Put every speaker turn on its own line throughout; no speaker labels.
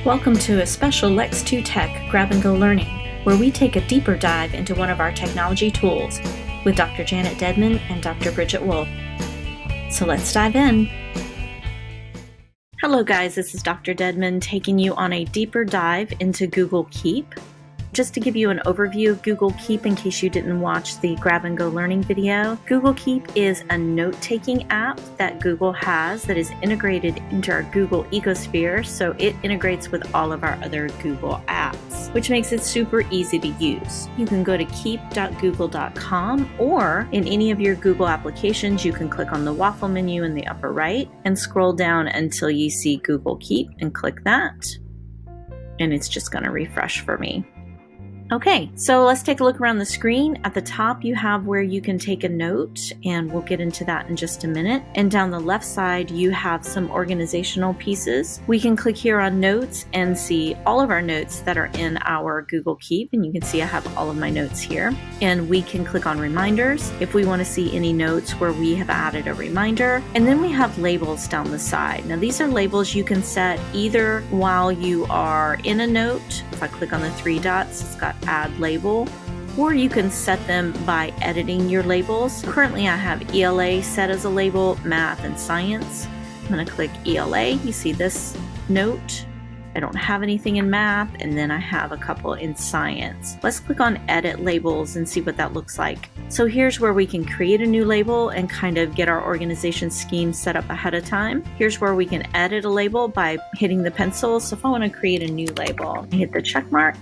Welcome to a special Lex 2 Tech Grab and Go Learning, where we take a deeper dive into one of our technology tools with Dr. Janet Dedman and Dr. Bridget Wolfe. So let's dive in. Hello guys, this is Dr. Dedman taking you on a deeper dive into Google Keep. Just to give you an overview of Google Keep in case you didn't watch the Grab and Go Learning video, Google Keep is a note-taking app that Google has that is integrated into our Google ecosphere, so it integrates with all of our other Google apps, which makes it super easy to use. You can go to keep.google.com, or in any of your Google applications, you can click on the waffle menu in the upper right and scroll down until you see Google Keep and click that, and it's just going to refresh for me. Okay, so let's take a look around the screen. At the top, you have where you can take a note, and we'll get into that in just a minute. And down the left side, you have some organizational pieces. We can click here on Notes and see all of our notes that are in our Google Keep, and you can see I have all of my notes here. And we can click on Reminders if we want to see any notes where we have added a reminder. And then we have labels down the side. Now, these are labels you can set either while you are in a note. If I click on the three dots, it's got Add Label, or you can set them by editing your labels. Currently I have ELA set as a label, Math and Science. I'm going to click ELA. You see this note. I don't have anything in Math, and then I have a couple in Science. Let's click on Edit Labels and see what that looks like. So here's where we can create a new label and kind of get our organization scheme set up ahead of time. Here's where we can edit a label by hitting the pencil. So if I want to create a new label, I hit the check mark.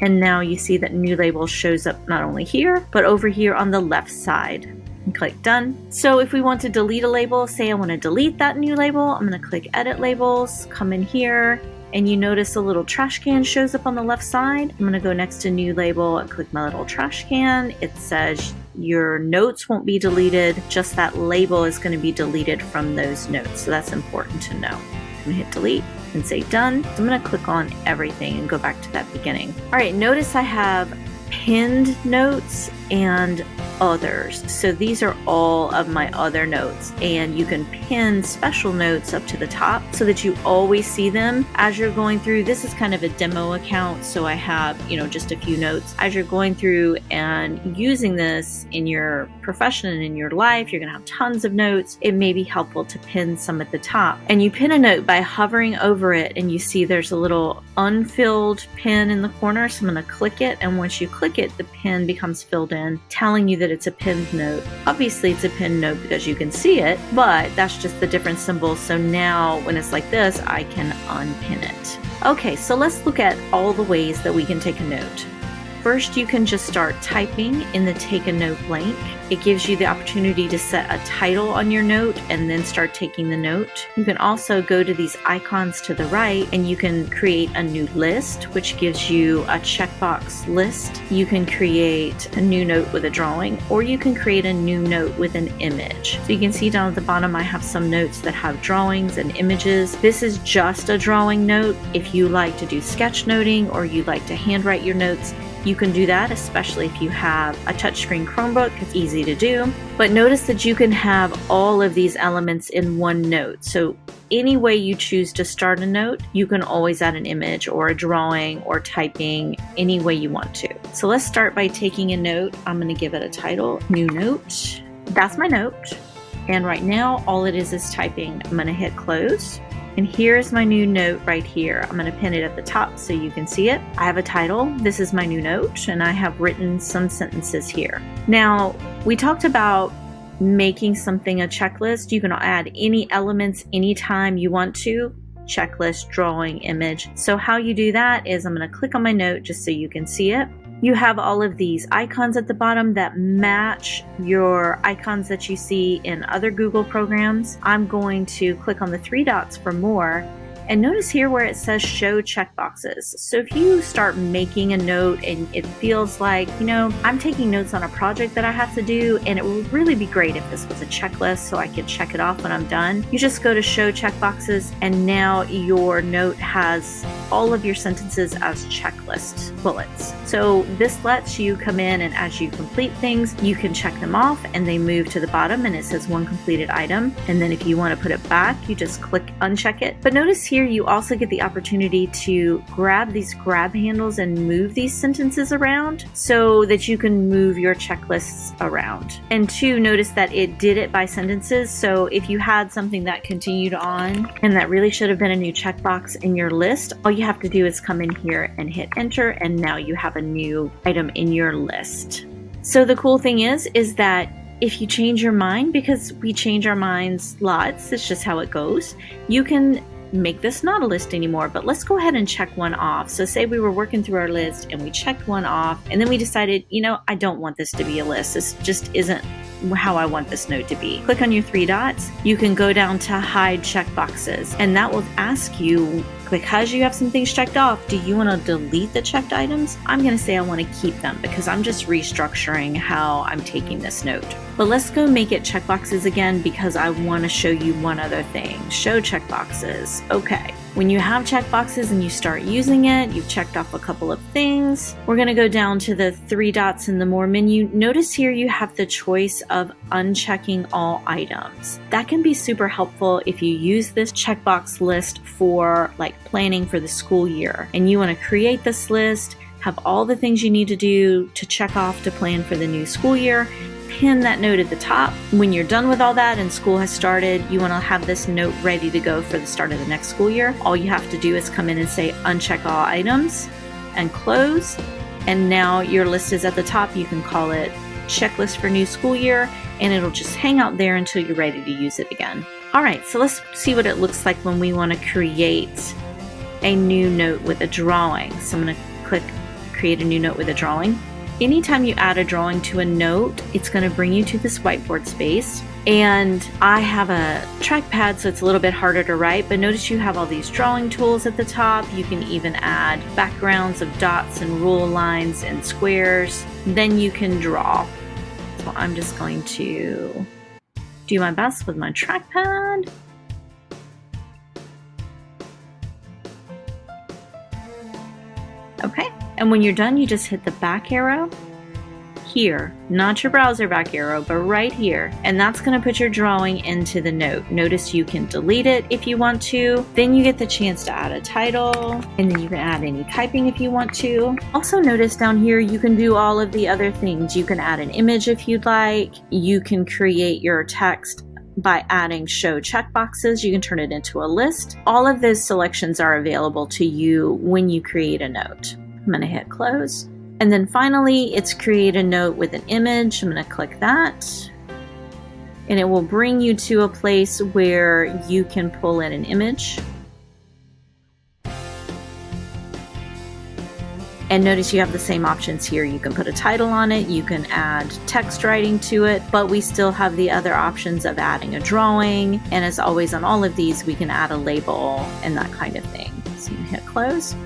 And now you see that new label shows up not only here, but over here on the left side. And click Done. So if we want to delete a label, say I want to delete that new label, I'm going to click Edit Labels, come in here, and you notice a little trash can shows up on the left side. I'm going to go next to New Label and click my little trash can. It says your notes won't be deleted, just that label is going to be deleted from those notes. So that's important to know. I'm going to hit Delete and say Done. I'm going to click on everything and go back to that beginning. All right, notice I have pinned notes and others. So these are all of my other notes, and you can pin special notes up to the top so that you always see them as you're going through. This is kind of a demo account, so I have, just a few notes. As you're going through and using this in your profession and in your life, you're going to have tons of notes. It may be helpful to pin some at the top. And you pin a note by hovering over it, and you see there's a little unfilled pin in the corner. So I'm going to click it, and once you click it, the pin becomes filled in, telling you that it's a pinned note. Obviously it's a pinned note because you can see it, but that's just the different symbols. So now when it's like this, I can unpin it. Okay, so let's look at all the ways that we can take a note. First, you can just start typing in the Take a Note blank. It gives you the opportunity to set a title on your note and then start taking the note. You can also go to these icons to the right and you can create a new list, which gives you a checkbox list. You can create a new note with a drawing, or you can create a new note with an image. So you can see down at the bottom, I have some notes that have drawings and images. This is just a drawing note. If you like to do sketchnoting or you like to handwrite your notes, you can do that, especially if you have a touchscreen Chromebook. It's easy to do. But notice that you can have all of these elements in one note. So any way you choose to start a note, you can always add an image or a drawing or typing any way you want to. So let's start by taking a note. I'm going to give it a title, New Note. That's my note. And right now, all it is typing. I'm going to hit Close. And here's my new note right here. I'm going to pin it at the top so you can see it. I have a title. This is my new note, and I have written some sentences here. Now, we talked about making something a checklist. You can add any elements anytime you want to. Checklist, drawing, image. So how you do that is I'm going to click on my note just so you can see it. You have all of these icons at the bottom that match your icons that you see in other Google programs. I'm going to click on the three dots for more. And notice here where it says show checkboxes. So if you start making a note and it feels like, I'm taking notes on a project that I have to do, and it would really be great if this was a checklist so I could check it off when I'm done. You just go to show checkboxes, and now your note has all of your sentences as checklist bullets. So this lets you come in, and as you complete things, you can check them off and they move to the bottom and it says one completed item. And then if you want to put it back, you just click uncheck it. But notice here you also get the opportunity to grab these grab handles and move these sentences around so that you can move your checklists around. And 2, notice that it did it by sentences. So if you had something that continued on and that really should have been a new checkbox in your list, all you have to do is come in here and hit enter, and now you have a new item in your list. So the cool thing is that if you change your mind, because we change our minds lots, it's just how it goes, you can make this not a list anymore. But let's go ahead and check one off. So say we were working through our list and we checked one off, and then we decided, I don't want this to be a list. This just isn't how I want this note to be. Click on your 3 dots. You can go down to hide checkboxes, and that will ask you, because you have some things checked off, do you want to delete the checked items? I'm going to say I want to keep them because I'm just restructuring how I'm taking this note. But let's go make it checkboxes again because I want to show you one other thing. Show checkboxes. Okay. When you have checkboxes and you start using it, you've checked off a couple of things. We're going to go down to the 3 dots in the More menu. Notice here you have the choice of unchecking all items. That can be super helpful if you use this checkbox list for planning for the school year and you want to create this list, have all the things you need to do to check off to plan for the new school year. Pin that note at the top. When you're done with all that and school has started, you want to have this note ready to go for the start of the next school year. All you have to do is come in and say uncheck all items and close. And now your list is at the top. You can call it checklist for new school year, and it'll just hang out there until you're ready to use it again. All right, so let's see what it looks like when we want to create a new note with a drawing. So I'm going to click create a new note with a drawing. Anytime you add a drawing to a note, it's going to bring you to this whiteboard space. And I have a trackpad, so it's a little bit harder to write, but notice you have all these drawing tools at the top. You can even add backgrounds of dots and rule lines and squares. Then you can draw. So I'm just going to do my best with my trackpad. Okay, and when you're done, you just hit the back arrow here, not your browser back arrow, but right here, and that's going to put your drawing into the note. Notice you can delete it if you want to. Then you get the chance to add a title, and then you can add any typing if you want to. Also notice down here you can do all of the other things. You can add an image if you'd like. You can create your text by adding show checkboxes. You can turn it into a list. All of those selections are available to you when you create a note. I'm going to hit close. And then finally, it's create a note with an image. I'm going to click that. And it will bring you to a place where you can pull in an image. And notice you have the same options here. You can put a title on it, you can add text writing to it, but we still have the other options of adding a drawing. And as always on all of these, we can add a label and that kind of thing. So you can hit close.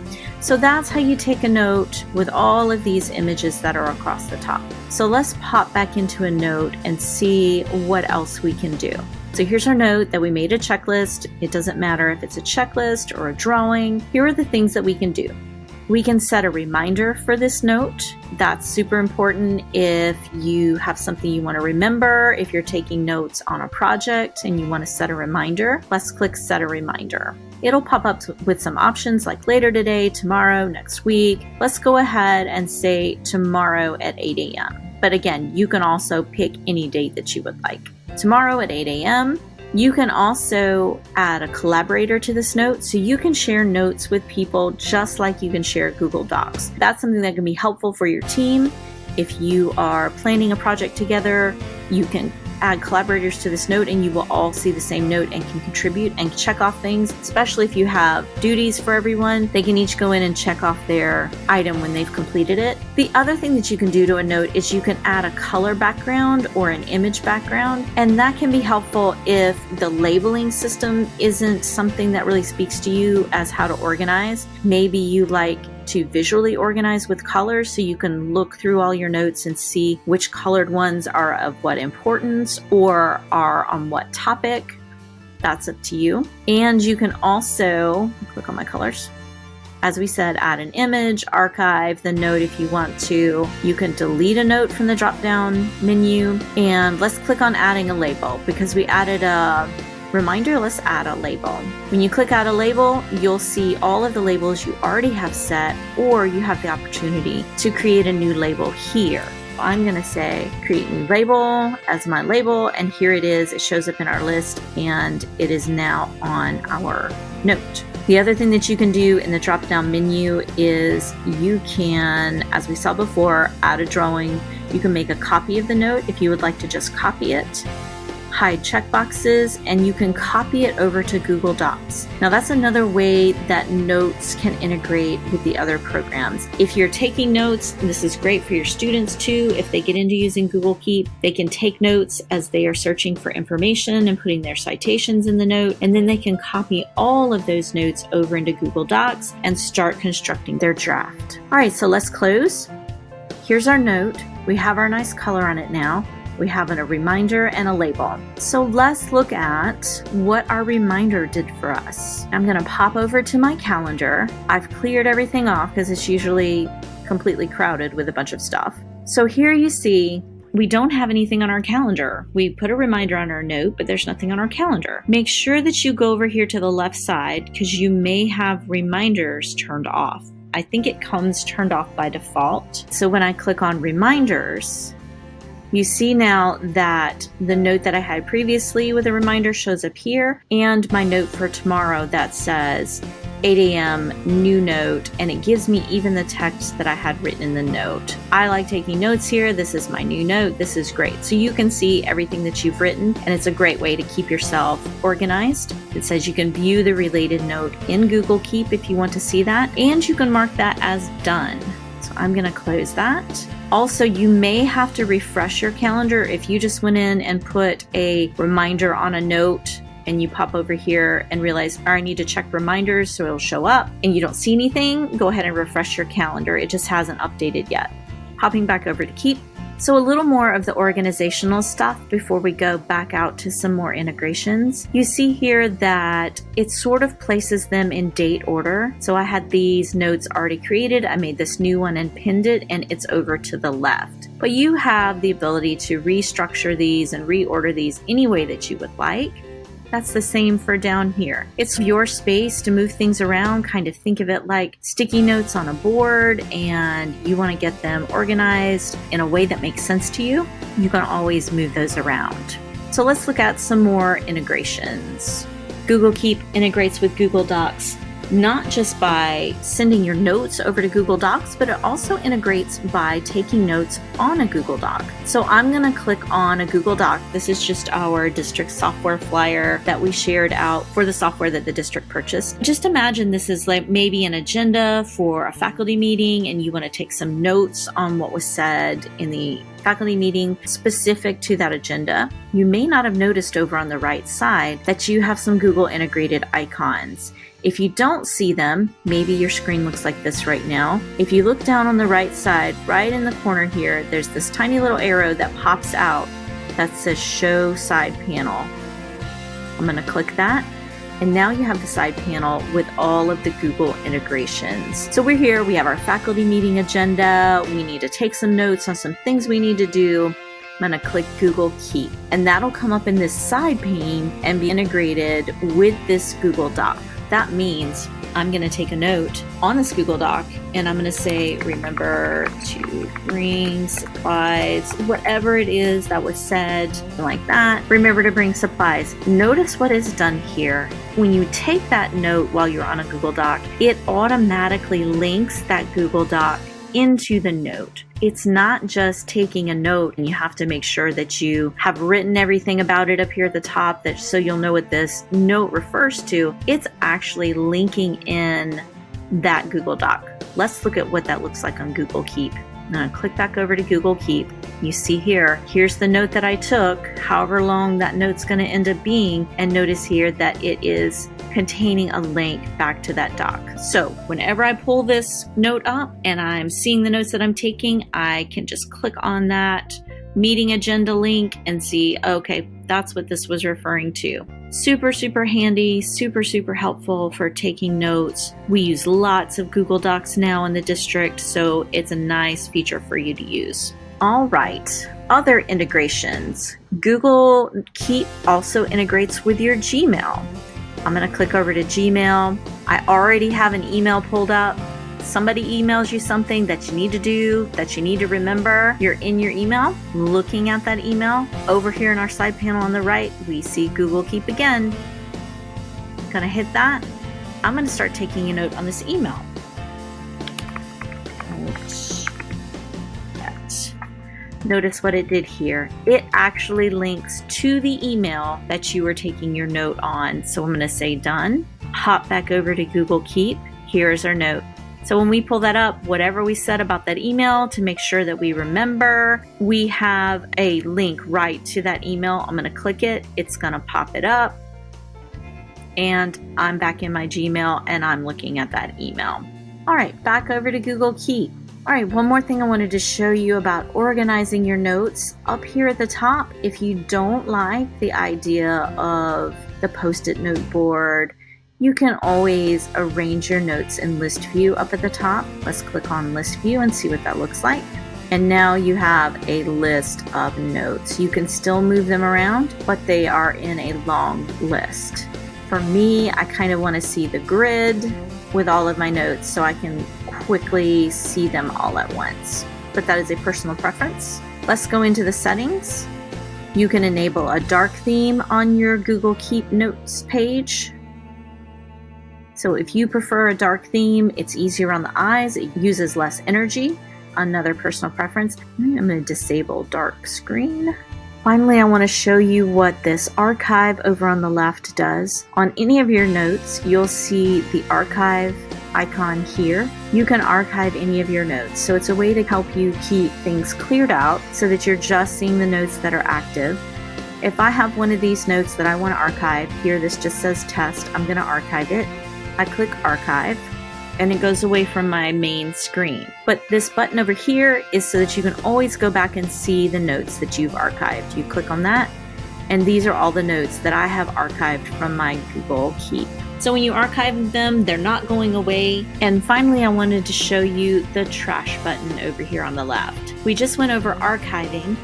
So that's how you take a note with all of these images that are across the top. So let's pop back into a note and see what else we can do. So here's our note that we made a checklist. It doesn't matter if it's a checklist or a drawing. Here are the things that we can do. We can set a reminder for this note. That's super important if you have something you want to remember, if you're taking notes on a project and you want to set a reminder. Let's click set a reminder. It'll pop up with some options like later today, tomorrow, next week. Let's go ahead and say tomorrow at 8 a.m. But again, you can also pick any date that you would like. Tomorrow at 8 a.m. You can also add a collaborator to this note, so you can share notes with people just like you can share Google Docs. That's something that can be helpful for your team. If you are planning a project together, you can add collaborators to this note and you will all see the same note and can contribute and check off things, especially if you have duties for everyone. They can each go in and check off their item when they've completed it. The other thing that you can do to a note is you can add a color background or an image background, and that can be helpful if the labeling system isn't something that really speaks to you as how to organize. Maybe you like to visually organize with colors so you can look through all your notes and see which colored ones are of what importance or are on what topic. That's up to you. And you can also click on my colors. As we said, add an image, archive the note if you want to. You can delete a note from the drop-down menu. And let's click on adding a label because we added a Reminder, let's add a label. When you click add a label, you'll see all of the labels you already have set, or you have the opportunity to create a new label here. I'm going to say create new label as my label, and here it is. It shows up in our list and it is now on our note. The other thing that you can do in the drop-down menu is you can, as we saw before, add a drawing. You can make a copy of the note if you would like to just copy it, hide checkboxes, and you can copy it over to Google Docs. Now that's another way that notes can integrate with the other programs. If you're taking notes, this is great for your students too. If they get into using Google Keep, they can take notes as they are searching for information and putting their citations in the note, and then they can copy all of those notes over into Google Docs and start constructing their draft. All right, so let's close. Here's our note. We have our nice color on it now. We have a reminder and a label. So let's look at what our reminder did for us. I'm going to pop over to my calendar. I've cleared everything off because it's usually completely crowded with a bunch of stuff. So here you see we don't have anything on our calendar. We put a reminder on our note, but there's nothing on our calendar. Make sure that you go over here to the left side because you may have reminders turned off. I think it comes turned off by default. So when I click on reminders, you see now that the note that I had previously with a reminder shows up here, and my note for tomorrow that says 8 a.m. new note, and it gives me even the text that I had written in the note. I like taking notes here. This is my new note. This is great. So you can see everything that you've written, and it's a great way to keep yourself organized. It says you can view the related note in Google Keep if you want to see that, and you can mark that as done. So I'm going to close that. Also, you may have to refresh your calendar if you just went in and put a reminder on a note and you pop over here and realize, I need to check reminders so it'll show up and you don't see anything. Go ahead and refresh your calendar. It just hasn't updated yet. Hopping back over to Keep. So a little more of the organizational stuff before we go back out to some more integrations. You see here that it sort of places them in date order. So I had these notes already created. I made this new one and pinned it, and it's over to the left. But you have the ability to restructure these and reorder these any way that you would like. That's the same for down here. It's your space to move things around. Kind of think of it like sticky notes on a board, and you want to get them organized in a way that makes sense to you. You can always move those around. So let's look at some more integrations. Google Keep integrates with Google Docs, not just by sending your notes over to Google Docs, but it also integrates by taking notes on a Google Doc. So I'm going to click on a Google Doc. This is just our district software flyer that we shared out for the software that the district purchased. Just imagine this is like maybe an agenda for a faculty meeting, and you want to take some notes on what was said in the faculty meeting specific to that agenda. You may not have noticed over on the right side that you have some Google integrated icons. If you don't see them, maybe your screen looks like this right now. If you look down on the right side, right in the corner here, there's this tiny little arrow that pops out that says Show Side Panel. I'm going to click that, and now you have the side panel with all of the Google integrations. So we're here, we have our faculty meeting agenda, we need to take some notes on some things we need to do. I'm going to click Google Keep, and that'll come up in this side pane and be integrated with this Google Doc. That means I'm going to take a note on this Google Doc, and I'm going to say, remember to bring supplies, whatever it is that was said, like that. Remember to bring supplies. Notice what is done here. When you take that note while you're on a Google Doc, it automatically links that Google Doc into the note. It's not just taking a note and you have to make sure that you have written everything about it up here at the top, that so you'll know what this note refers to. It's actually linking in that Google Doc. Let's look at what that looks like on Google Keep. Now click back over to Google Keep. You see here, here's the note that I took, however long that note's going to end up being, and notice here that it is containing a link back to that doc. So whenever I pull this note up and I'm seeing the notes that I'm taking, I can just click on that meeting agenda link and see, okay, that's what this was referring to. Super, super handy, super, super helpful for taking notes. We use lots of Google Docs now in the district, so it's a nice feature for you to use. All right, other integrations. Google Keep also integrates with your Gmail. I'm going to click over to Gmail. I already have an email pulled up. Somebody emails you something that you need to do, that you need to remember. You're in your email, looking at that email. Over here in our side panel on the right, we see Google Keep again. Gonna hit that. I'm gonna start taking a note on this email. Notice what it did here. It actually links to the email that you were taking your note on. So I'm going to say done. Hop back over to Google Keep. Here's our note. So when we pull that up, whatever we said about that email, to make sure that we remember, we have a link right to that email. I'm going to click it. It's going to pop it up. And I'm back in my Gmail and I'm looking at that email. All right, back over to Google Keep. All right, one more thing I wanted to show you about organizing your notes. Up here at the top, if you don't like the idea of the Post-it note board, you can always arrange your notes in list view up at the top. Let's click on list view and see what that looks like. And now you have a list of notes. You can still move them around, but they are in a long list. For me, I kind of want to see the grid with all of my notes so I can quickly see them all at once. But that is a personal preference. Let's go into the settings. You can enable a dark theme on your Google Keep Notes page. So if you prefer a dark theme, it's easier on the eyes, it uses less energy. Another personal preference. I'm going to disable dark screen. Finally, I want to show you what this archive over on the left does. On any of your notes, you'll see the archive icon here. You can archive any of your notes. So it's a way to help you keep things cleared out so that you're just seeing the notes that are active. If I have one of these notes that I want to archive, here this just says test, I'm going to archive it. I click archive and it goes away from my main screen. But this button over here is so that you can always go back and see the notes that you've archived. You click on that and these are all the notes that I have archived from my Google Keep. So when you archive them, they're not going away. And finally, I wanted to show you the trash button over here on the left. We just went over archiving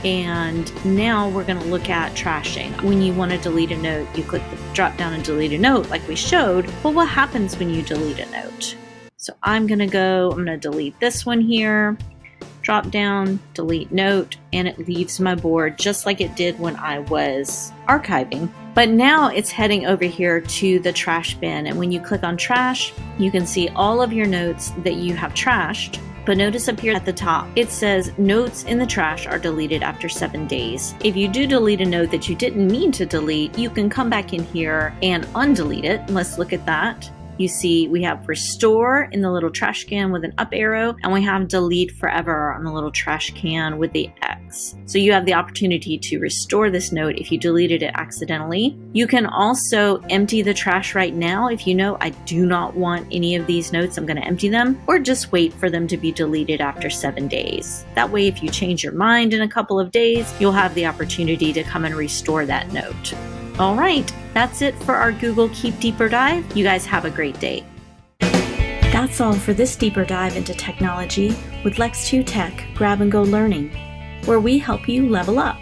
and now we're going to look at trashing. When you want to delete a note, you click the drop down and delete a note like we showed. But what happens when you delete a note? So I'm going to delete this one here. Drop down, delete note, and it leaves my board just like it did when I was archiving. But now it's heading over here to the trash bin. And when you click on trash, you can see all of your notes that you have trashed. But notice up here at the top, it says notes in the trash are deleted after 7 days. If you do delete a note that you didn't mean to delete, you can come back in here and undelete it. Let's look at that. You see we have restore in the little trash can with an up arrow, and we have delete forever on the little trash can with the X. So you have the opportunity to restore this note if you deleted it accidentally. You can also empty the trash right now. If you know I do not want any of these notes, I'm going to empty them, or just wait for them to be deleted after 7 days. That way, if you change your mind in a couple of days, you'll have the opportunity to come and restore that note. All right, that's it for our Google Keep Deeper Dive. You guys have a great day. That's all for this deeper dive into technology with Lex2 Tech Grab and Go Learning, where we help you level up.